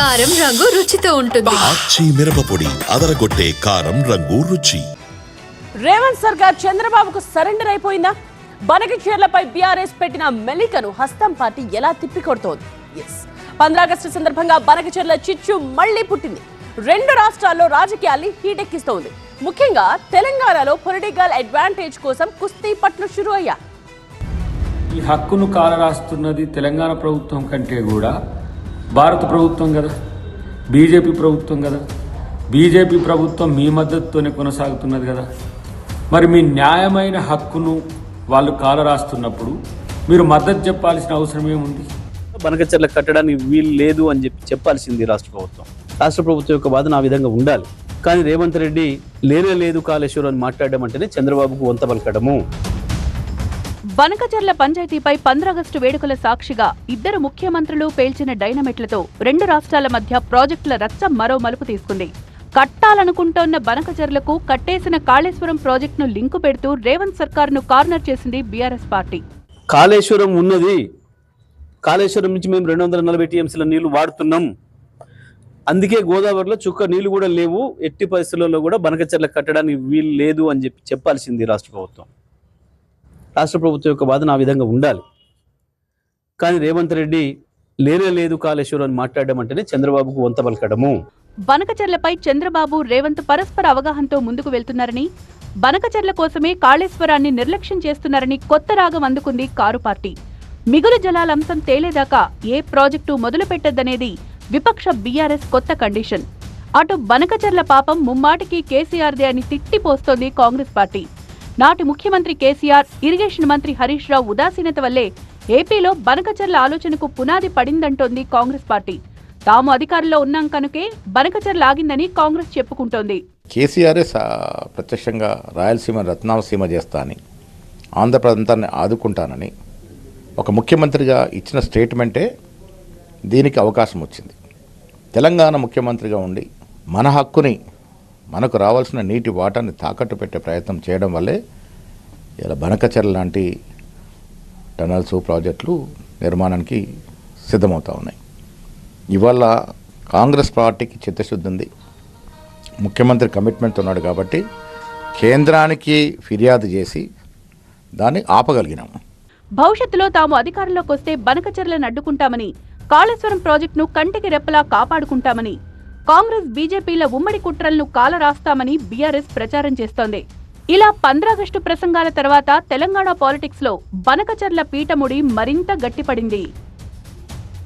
కారం రంగు రుచితో ఉంటుంది. ఆచి మిరపపొడి అదరగొట్టే కారం రంగు రుచి. రేవంత్ సర్కార్ చంద్రబాబుకు సరెండర్ అయిపోయిందా? బనకచర్లపై బీఆర్ఎస్ పెట్టిన మెలికను హస్తం పార్టీ ఎలా తిప్పికొడుతోంది? 15 ఆగస్టు సందర్భంగా బనకచర్ల చిచ్చు మళ్లీ పుట్టింది. రెండు రాష్ట్రాల్లో రాజకీయాల్ని హీటెక్కిస్తోంది. ముఖ్యంగా తెలంగాణలో పొలిటికల్ అడ్వాంటేజ్ కోసం కుస్తీ పట్లు షురు అయ్యా. ఈ హక్కును కాలరాస్తున్నది తెలంగాణ ప్రభుత్వం కంటే కూడా భారత ప్రభుత్వం కదా, బీజేపీ ప్రభుత్వం కదా. బీజేపీ ప్రభుత్వం మీ మద్దతుతోనే కొనసాగుతున్నది కదా. మరి మీ న్యాయమైన హక్కును వాళ్ళు కాలరాస్తున్నప్పుడు మీరు మద్దతు చెప్పాల్సిన అవసరం ఏముంది? బనకచర్ల కట్టడానికి వీలు లేదు అని చెప్పాల్సింది రాష్ట్ర ప్రభుత్వం. రాష్ట్ర ప్రభుత్వం యొక్క వాదన ఆ విధంగా ఉండాలి. కానీ రేవంత్ రెడ్డి లేనే లేదు కాళేశ్వరం అని మాట్లాడడం అంటేనే చంద్రబాబుకు వంత పలకడము. బనకచర్ల పంచాయతీపై 15 ఆగస్టు వేడుకల సాక్షిగా ఇద్దరు ముఖ్యమంత్రులు పేల్చిన డైనమిట్లతో రెండు రాష్ట్రాల మధ్య ప్రాజెక్టుల రచ్చ మరో మలుపు తీసుకుంది. కట్టాలనుకుంటోన్న బనకచర్లకు కట్టేసిన కాళేశ్వరం ప్రాజెక్టును లింకు పెడుతూ రేవంత్ సర్కార్ను కార్నర్ చేసింది బీఆర్ఎస్ పార్టీ. కాళేశ్వరం ఉన్నది, కాళేశ్వరం నుంచి మేము 240 టీఎంసీల నీళ్లు వాడుతున్నాం. అందుకే గోదావరిలో చుక్క నీళ్లు కూడా లేవు. ఎట్టి పరిస్థితుల్లో కూడా బనకచర్ల కట్టడానికి వీలు లేదు అని చెప్పాల్సింది రాష్ట్ర ప్రభుత్వం. రాష్ట్ర ప్రభుత్వం యొక్క వాదన ఆ విధంగా ఉండాలి. కానీ రేవంత్ రెడ్డి లేనే లేదు కాళేశ్వరం అని మాట్లాడడం అంటేనే చంద్రబాబుకు వంత పలకడము. బనకచర్లపై చంద్రబాబు రేవంత్ పరస్పర అవగాహనతో ముందుకు వెళ్తున్నారని, బనకచర్ల కోసమే కాళేశ్వరాన్ని నిర్లక్ష్యం చేస్తున్నారని కొత్త రాగం అందుకుంది కారు పార్టీ. మిగులు జలాల అంశం తేలేదాకా ఏ ప్రాజెక్టు మొదలు పెట్టద్దనేది విపక్ష బీఆర్ఎస్ కొత్త కండిషన్. అటు బనకచర్ల పాపం ముమ్మాటికి కేసీఆర్దే అని తిట్టిపోస్తోంది కాంగ్రెస్ పార్టీ. నాటి ముఖ్యమంత్రి కేసీఆర్, ఇరిగేషన్ మంత్రి హరీష్ రావు ఉదాసీనత వల్లే ఏపీలో బనకచర్ల ఆలోచనకు పునాది పడిందంటోంది కాంగ్రెస్ పార్టీ. తాము అధికారంలో ఉన్నాం కనుకే బనకచర్ల ఆగిందని కాంగ్రెస్ చెప్పుకుంటోంది. కేసీఆర్ ప్రత్యక్షంగా రాయలసీమ రత్నాలసీమ చేస్తా అని, ఆంధ్రప్రదేశాన్ని ఆదుకుంటానని ఒక ముఖ్యమంత్రిగా ఇచ్చిన స్టేట్మెంటే దీనికి అవకాశం వచ్చింది. తెలంగాణ ముఖ్యమంత్రిగా ఉండి మన హక్కుని, మనకు రావాల్సిన నీటి వాటాన్ని తాకట్టు పెట్టే ప్రయత్నం చేయడం వల్లే ఇలా బనకచర్ల లాంటి టనల్స్ ప్రాజెక్టులు నిర్మాణానికి సిద్ధమవుతూ ఉన్నాయి. ఇవాళ కాంగ్రెస్ పార్టీకి చిత్తశుద్ధి ఉంది, ముఖ్యమంత్రి కమిట్మెంట్ ఉన్నాడు కాబట్టి కేంద్రానికి ఫిర్యాదు చేసి దాన్ని ఆపగలిగినాము. భవిష్యత్తులో తాము అధికారంలోకి వస్తే బనకచర్లను అడ్డుకుంటామని, కాళేశ్వరం ప్రాజెక్టును కంటికి రెప్పలా కాపాడుకుంటామని, కాంగ్రెస్ బీజేపీల ఉమ్మడి కుట్రలను కాలరాస్తామని బీఆర్ఎస్ ప్రచారం చేస్తోంది. ఇలా 15 ఆగస్టు ప్రసంగాల తర్వాత తెలంగాణ పాలిటిక్స్ లో బనకచర్ల పీఠముడి మరింత గట్టిపడింది.